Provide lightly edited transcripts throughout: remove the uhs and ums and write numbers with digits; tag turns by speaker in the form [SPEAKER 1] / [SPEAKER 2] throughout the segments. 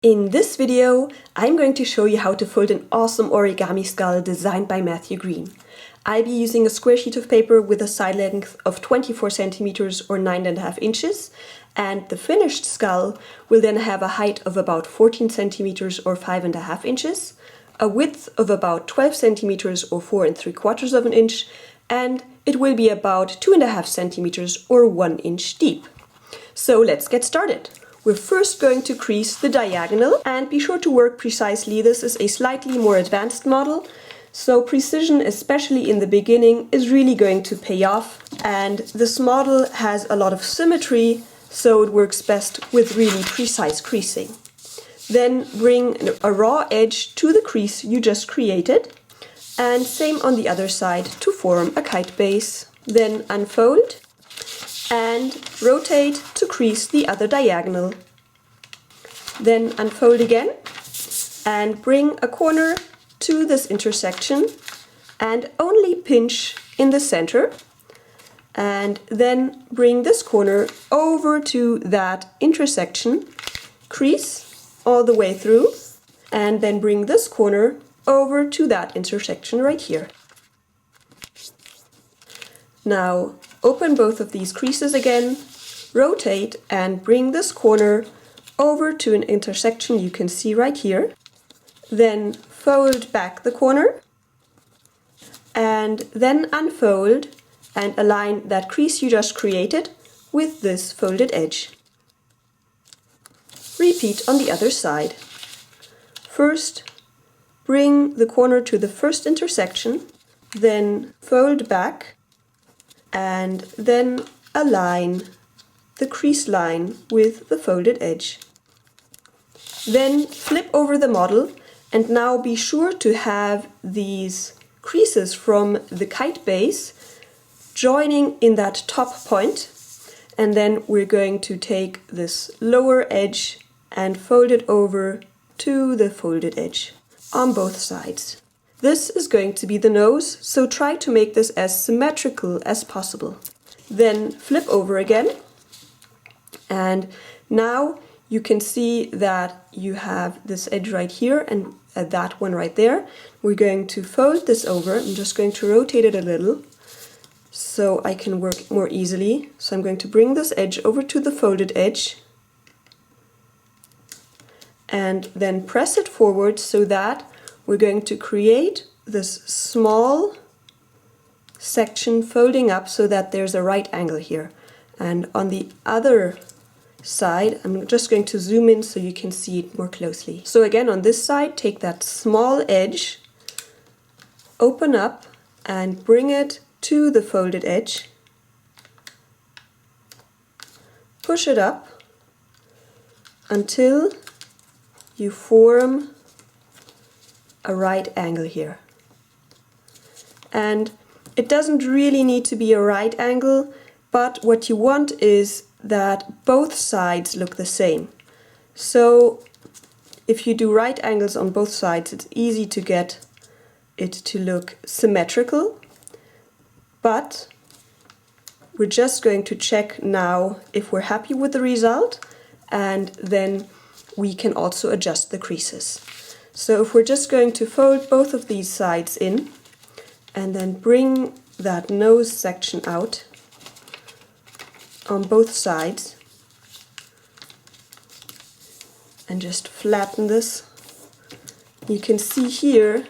[SPEAKER 1] In this video, I'm going to show you how to fold an awesome origami skull designed by Matthew Green. I'll be using a square sheet of paper with a side length of 24 centimeters or 9.5 inches, and the finished skull will then have a height of about 14 centimeters or 5.5 inches, a width of about 12 centimeters or 4.75 of an inch, and it will be about 2.5 centimeters or 1 inch deep. So let's get started. We're first going to crease the diagonal, and be sure to work precisely. This is a slightly more advanced model, so precision, especially in the beginning, is really going to pay off. And this model has a lot of symmetry, so it works best with really precise creasing. Then bring a raw edge to the crease you just created, and same on the other side to form a kite base. Then unfold and rotate to crease the other diagonal. Then unfold again and bring a corner to this intersection and only pinch in the center, and then bring this corner over to that intersection, crease all the way through, and then bring this corner over to that intersection right here. Now open both of these creases again, rotate and bring this corner over to an intersection you can see right here. Then fold back the corner and then unfold and align that crease you just created with this folded edge. Repeat on the other side. First, bring the corner to the first intersection, then fold back and then align the crease line with the folded edge. Then flip over the model, and now be sure to have these creases from the kite base joining in that top point, and then we're going to take this lower edge and fold it over to the folded edge on both sides. This is going to be the nose, so try to make this as symmetrical as possible. Then flip over again, and now you can see that you have this edge right here and that one right there. We're going to fold this over. I'm just going to rotate it a little so I can work more easily. So I'm going to bring this edge over to the folded edge and then press it forward so that we're going to create this small section folding up so that there's a right angle here. And on the other side, I'm just going to zoom in so you can see it more closely. So again, on this side, take that small edge, open up and bring it to the folded edge. Push it up until you form a right angle here. And it doesn't really need to be a right angle, but what you want is that both sides look the same. So if you do right angles on both sides, it's easy to get it to look symmetrical, but we're just going to check now if we're happy with the result, and then we can also adjust the creases. So if we're just going to fold both of these sides in and then bring that nose section out on both sides and just flatten this, you can see here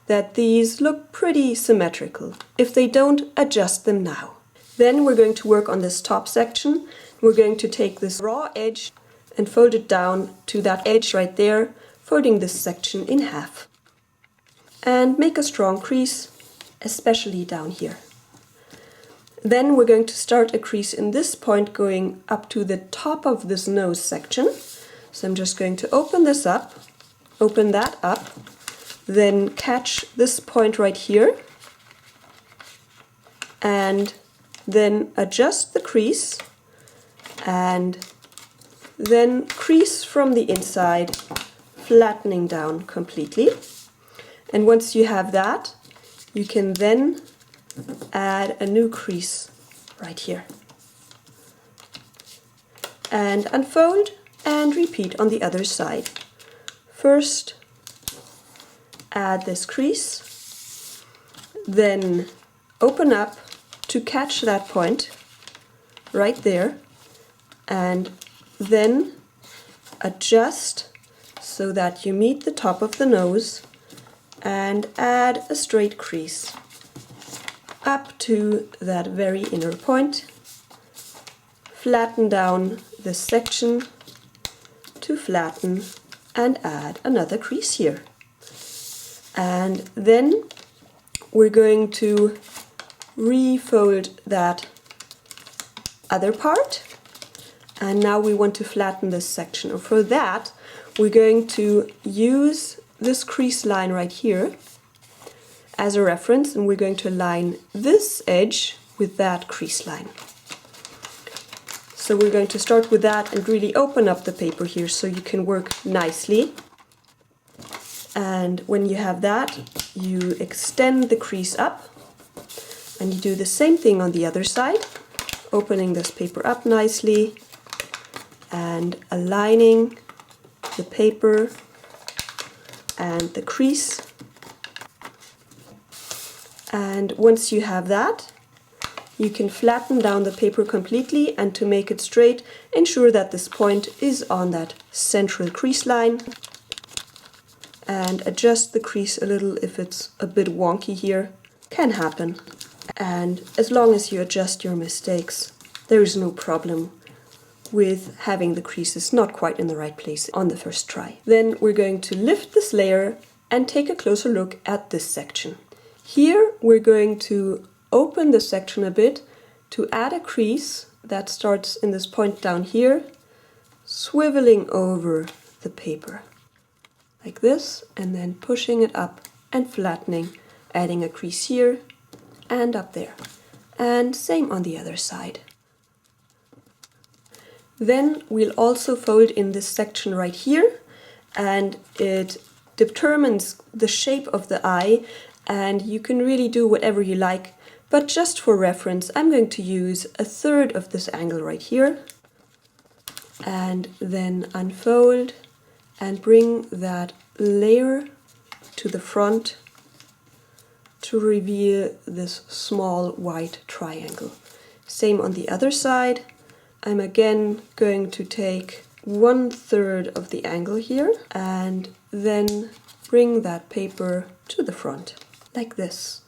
[SPEAKER 1] that these look pretty symmetrical. If they don't, adjust them now. Then we're going to work on this top section. We're going to take this raw edge and fold it down to that edge right there, folding this section in half. And make a strong crease, especially down here. Then we're going to start a crease in this point going up to the top of this nose section. So I'm just going to open this up, open that up, then catch this point right here, and then adjust the crease, and then crease from the inside, flattening down completely. And once you have that, you can then add a new crease right here. And unfold and repeat on the other side. First, add this crease, then open up to catch that point right there, and then adjust so that you meet the top of the nose and add a straight crease up to that very inner point. Flatten down this section to flatten and add another crease here. And then we're going to refold that other part, and now we want to flatten this section. And for that, we're going to use this crease line right here as a reference, and we're going to align this edge with that crease line. So we're going to start with that and really open up the paper here so you can work nicely. And when you have that, you extend the crease up, and you do the same thing on the other side, opening this paper up nicely and aligning the paper and the crease. And once you have that, you can flatten down the paper completely, and to make it straight, ensure that this point is on that central crease line, and adjust the crease a little if it's a bit wonky here. Can happen. And as long as you adjust your mistakes, there is no problem with having the creases not quite in the right place on the first try. Then we're going to lift this layer and take a closer look at this section. Here we're going to open the section a bit to add a crease that starts in this point down here, swiveling over the paper like this, and then pushing it up and flattening, adding a crease here and up there, and same on the other side. Then we'll also fold in this section right here, and it determines the shape of the eye, and you can really do whatever you like. But just for reference, I'm going to use a third of this angle right here, and then unfold and bring that layer to the front to reveal this small white triangle. Same on the other side. I'm again going to take 1/3 of the angle here and then bring that paper to the front, like this.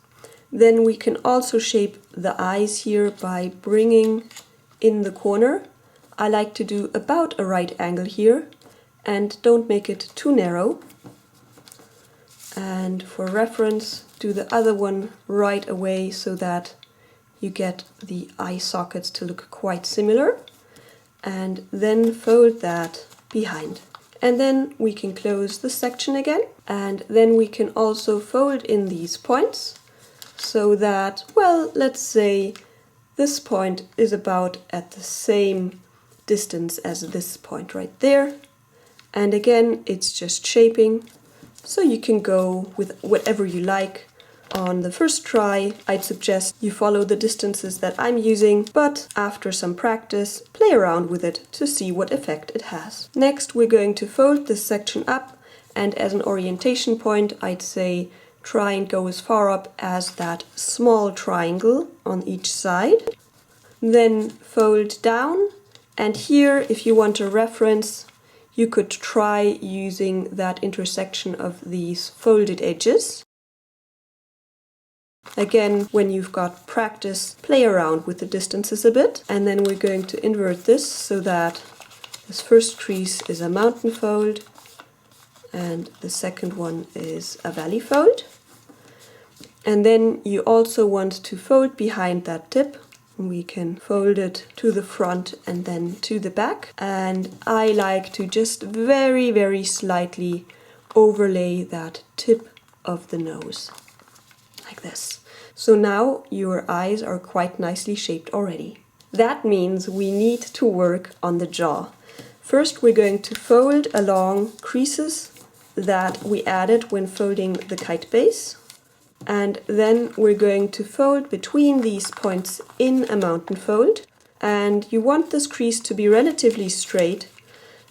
[SPEAKER 1] Then we can also shape the eyes here by bringing in the corner. I like to do about a right angle here, and don't make it too narrow. And for reference, do the other one right away so that you get the eye sockets to look quite similar. And then fold that behind. And then we can close the section again. And then we can also fold in these points so that, well, let's say this point is about at the same distance as this point right there. And again, it's just shaping, so you can go with whatever you like. On the first try, I'd suggest you follow the distances that I'm using, but after some practice, play around with it to see what effect it has. Next, we're going to fold this section up, and as an orientation point, I'd say try and go as far up as that small triangle on each side. Then fold down, and here, if you want a reference, you could try using that intersection of these folded edges. Again, when you've got practice, play around with the distances a bit. And then we're going to invert this so that this first crease is a mountain fold and the second one is a valley fold. And then you also want to fold behind that tip. We can fold it to the front and then to the back. And I like to just very, very slightly overlay that tip of the nose, like this. So now your eyes are quite nicely shaped already. That means we need to work on the jaw. First, we're going to fold along creases that we added when folding the kite base. And then we're going to fold between these points in a mountain fold. And you want this crease to be relatively straight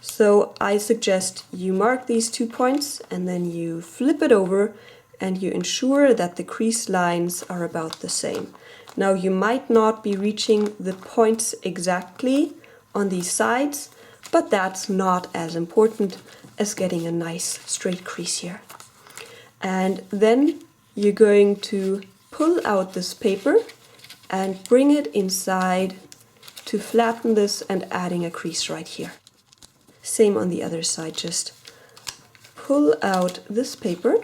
[SPEAKER 1] So I suggest you mark these 2 points and then you flip it over and you ensure that the crease lines are about the same. Now you might not be reaching the points exactly on these sides, but that's not as important as getting a nice straight crease here. And then you're going to pull out this paper and bring it inside to flatten this and adding a crease right here. Same on the other side, just pull out this paper,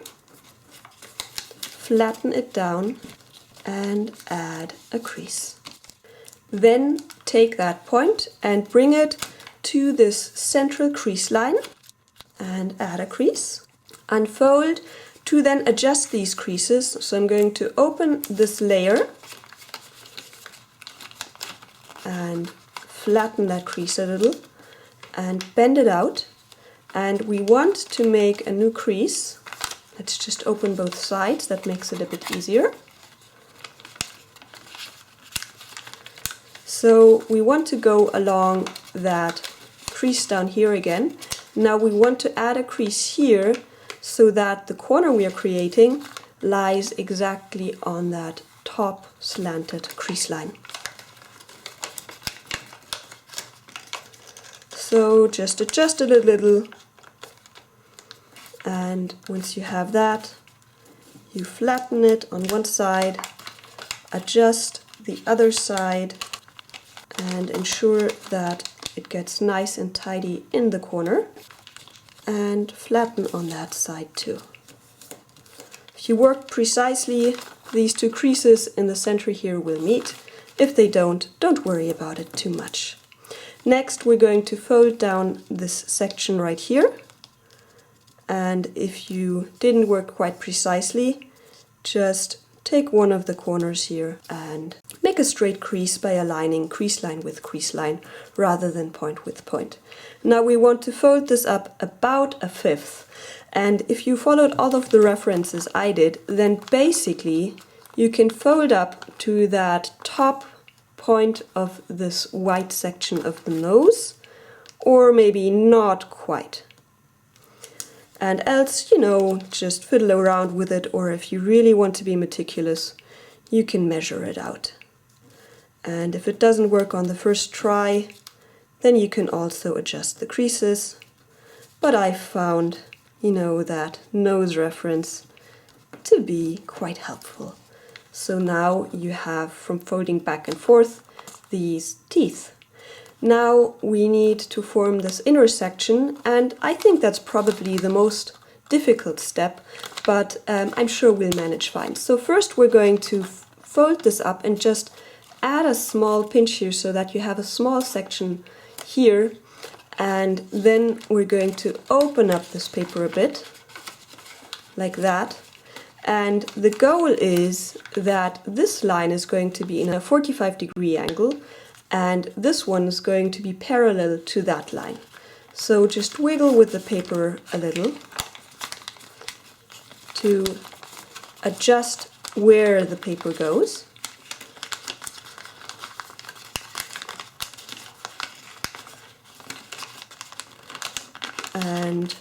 [SPEAKER 1] flatten it down and add a crease. Then take that point and bring it to this central crease line and add a crease. Unfold to then adjust these creases. So I'm going to open this layer and flatten that crease a little and bend it out. And we want to make a new crease. Let's just open both sides, that makes it a bit easier. So we want to go along that crease down here again. Now we want to add a crease here so that the corner we are creating lies exactly on that top slanted crease line. So just adjust it a little, and once you have that, you flatten it on one side, adjust the other side, and ensure that it gets nice and tidy in the corner, and flatten on that side too. If you work precisely, these 2 creases in the center here will meet. If they don't worry about it too much. Next we're going to fold down this section right here, and if you didn't work quite precisely, just take one of the corners here and make a straight crease by aligning crease line with crease line rather than point with point. Now we want to fold this up about 1/5, and if you followed all of the references I did, then basically you can fold up to that top point of this white section of the nose, or maybe not quite. And else, just fiddle around with it, or if you really want to be meticulous, you can measure it out. And if it doesn't work on the first try, then you can also adjust the creases. But I found, that nose reference to be quite helpful. So now you have, from folding back and forth, these teeth. Now we need to form this inner section, and I think that's probably the most difficult step, but I'm sure we'll manage fine. So first we're going to fold this up and just add a small pinch here so that you have a small section here, and then we're going to open up this paper a bit, like that. And the goal is that this line is going to be in a 45-degree angle, and this one is going to be parallel to that line. So just wiggle with the paper a little to adjust where the paper goes. And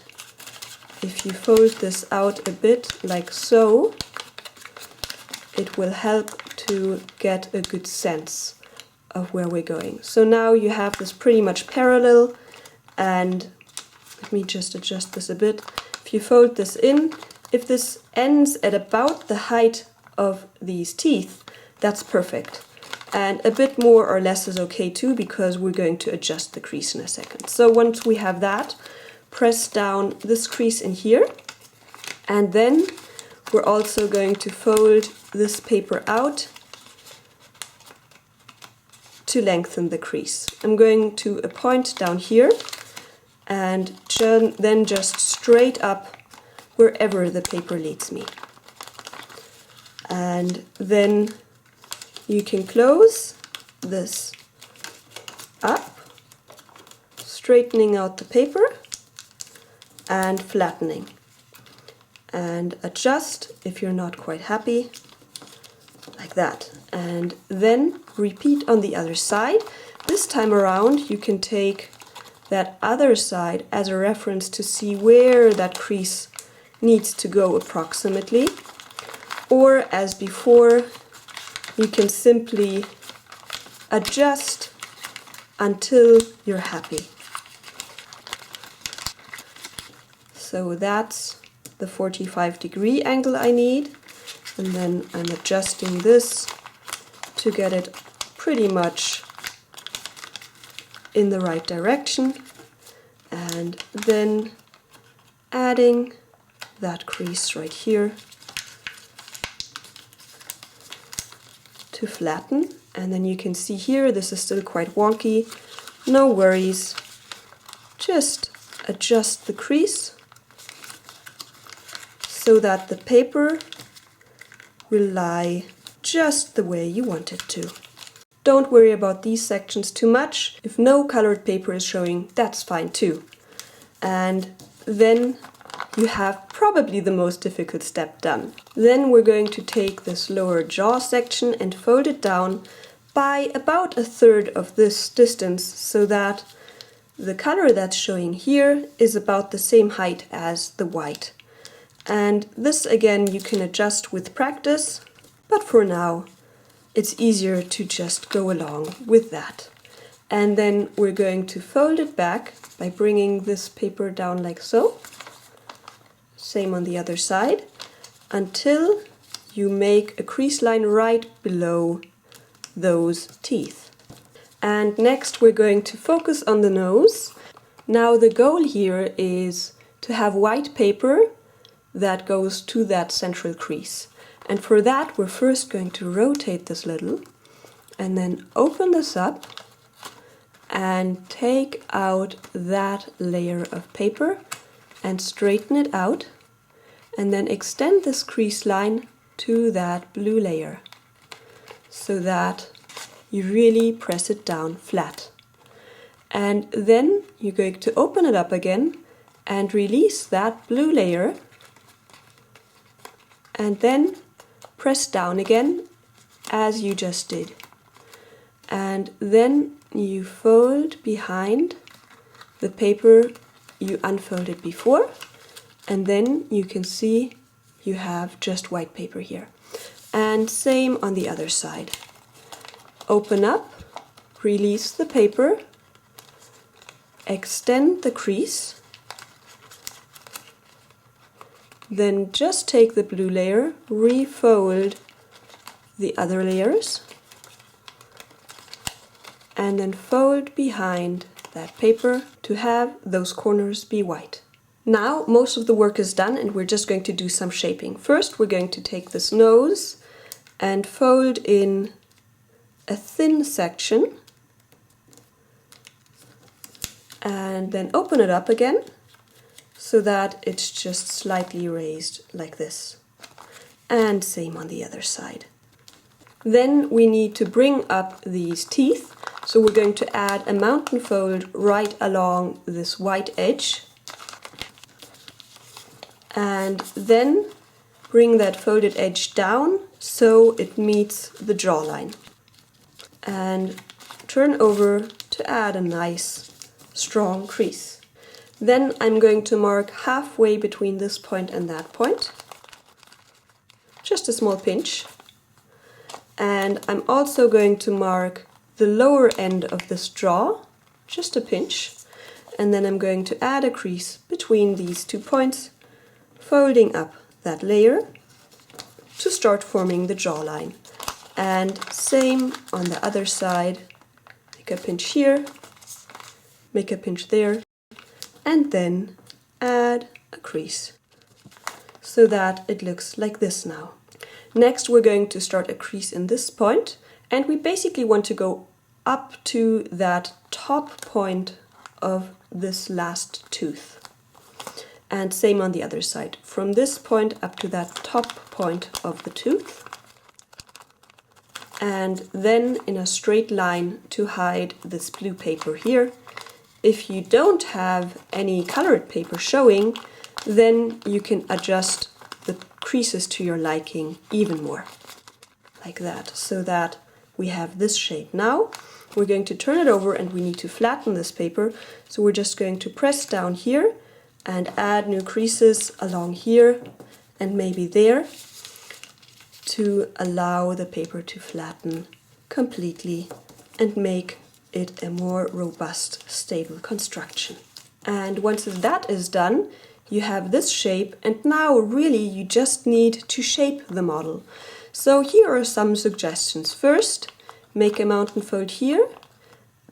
[SPEAKER 1] if you fold this out a bit like so, it will help to get a good sense of where we're going. So now you have this pretty much parallel, and let me just adjust this a bit. If you fold this in, if this ends at about the height of these teeth, that's perfect. And a bit more or less is okay too, because we're going to adjust the crease in a second. So once we have that, press down this crease in here, and then we're also going to fold this paper out to lengthen the crease. I'm going to a point down here and then just straight up wherever the paper leads me. And then you can close this up, straightening out the paper and flattening. And adjust if you're not quite happy, like that. And then repeat on the other side. This time around you can take that other side as a reference to see where that crease needs to go approximately. Or as before, you can simply adjust until you're happy. So that's the 45-degree angle I need, and then I'm adjusting this to get it pretty much in the right direction, and then adding that crease right here to flatten. And then you can see here this is still quite wonky. No worries, just adjust the crease so that the paper will lie just the way you want it to. Don't worry about these sections too much. If no colored paper is showing, that's fine too. And then you have probably the most difficult step done. Then we're going to take this lower jaw section and fold it down by about 1/3 of this distance, so that the color that's showing here is about the same height as the white. And this again you can adjust with practice, but for now it's easier to just go along with that. And then we're going to fold it back by bringing this paper down like so. Same on the other side, until you make a crease line right below those teeth. And next we're going to focus on the nose. Now the goal here is to have white paper that goes to that central crease. And for that we're first going to rotate this little and then open this up and take out that layer of paper and straighten it out, and then extend this crease line to that blue layer so that you really press it down flat. And then you're going to open it up again and release that blue layer, and then press down again as you just did. And then you fold behind the paper you unfolded before, and then you can see you have just white paper here. And same on the other side. Open up, release the paper, extend the crease, then just take the blue layer, refold the other layers, and then fold behind that paper to have those corners be white. Now most of the work is done and we're just going to do some shaping. First we're going to take this nose and fold in a thin section and then open it up again so that it's just slightly raised like this. And same on the other side. Then we need to bring up these teeth, so we're going to add a mountain fold right along this white edge, and then bring that folded edge down so it meets the jawline, and turn over to add a nice strong crease. Then I'm going to mark halfway between this point and that point, just a small pinch. And I'm also going to mark the lower end of this jaw, just a pinch, and then I'm going to add a crease between these 2 points, folding up that layer to start forming the jawline. And same on the other side, make a pinch here, make a pinch there, and then add a crease so that it looks like this now. Next we're going to start a crease in this point, and we basically want to go up to that top point of this last tooth. And same on the other side, from this point up to that top point of the tooth. And then in a straight line to hide this blue paper here. If you don't have any colored paper showing, then you can adjust the creases to your liking even more, like that, so that we have this shape now. we're going to turn it over and we need to flatten this paper. So we're just going to press down here and add new creases along here and maybe there to allow the paper to flatten completely and make it a more robust, stable construction. And once that is done, you have this shape, and now really you just need to shape the model. So here are some suggestions. First, make a mountain fold here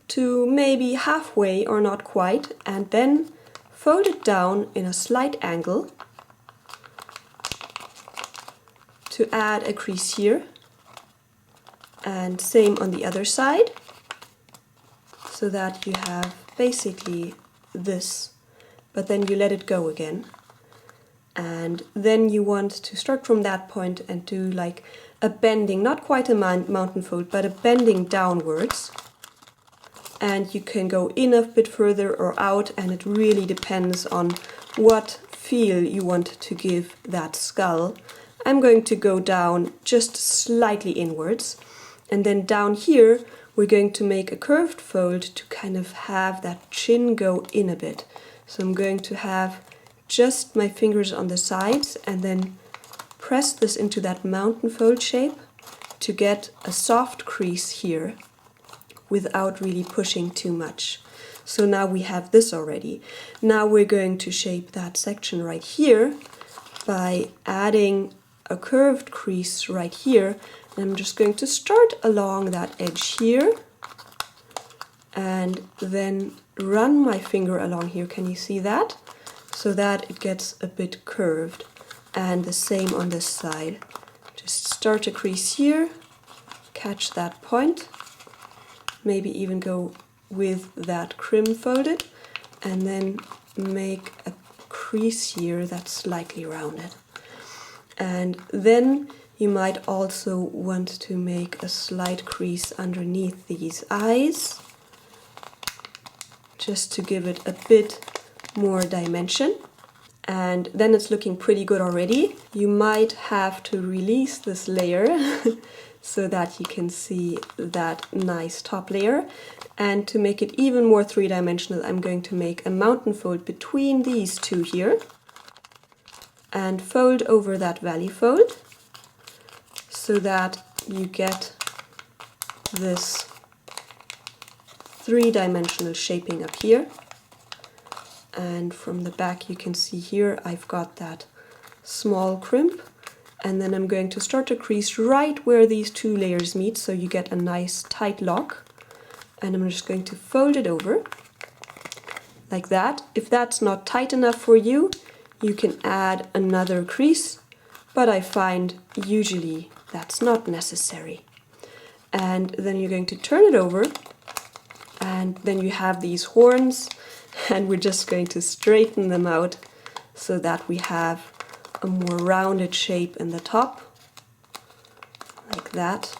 [SPEAKER 1] to maybe halfway or not quite, and then fold it down in a slight angle to add a crease here, and same on the other side, so that you have basically this, but then you let it go again. And then you want to start from that point and do like a bending, not quite a mountain fold, but a bending downwards. And you can go in a bit further or out, and it really depends on what feel you want to give that skull. I'm going to go down just slightly inwards, and then down here we're going to make a curved fold to kind of have that chin go in a bit. So I'm going to have just my fingers on the sides and then press this into that mountain fold shape to get a soft crease here without really pushing too much. So now we have this already. Now we're going to shape that section right here by adding a curved crease right here. And I'm just going to start along that edge here and then run my finger along here. Can you see that? So that it gets a bit curved. And the same on this side. Just start a crease here, catch that point, maybe even go with that crim folded, and then make a crease here that's slightly rounded. And then you might also want to make a slight crease underneath these eyes, just to give it a bit more dimension. And then it's looking pretty good already. You might have to release this layer so that you can see that nice top layer. And to make it even more three-dimensional, I'm going to make a mountain fold between these two here and fold over that valley fold so that you get this three-dimensional shaping up here. And from the back you can see here I've got that small crimp, and then I'm going to start a crease right where these two layers meet so you get a nice tight lock, and I'm just going to fold it over like that. If that's not tight enough for you, you can add another crease, but I find usually that's not necessary. And then you're going to turn it over, and then you have these horns, and we're just going to straighten them out so that we have a more rounded shape in the top, like that.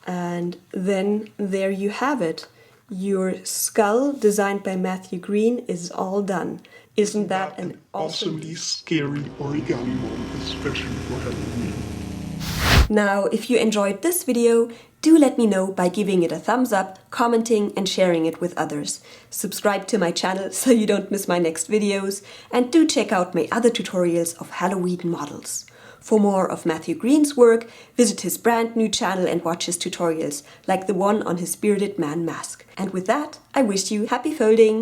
[SPEAKER 1] And then there you have it. Your skull, designed by Matthew Green, is all done. Isn't that an
[SPEAKER 2] awesomely scary origami model, especially for Halloween?
[SPEAKER 1] Now, if you enjoyed this video, do let me know by giving it a thumbs up, commenting and sharing it with others. Subscribe to my channel so you don't miss my next videos, and do check out my other tutorials of Halloween models. For more of Matthew Green's work, visit his brand new channel and watch his tutorials, like the one on his bearded man mask. And with that, I wish you happy folding!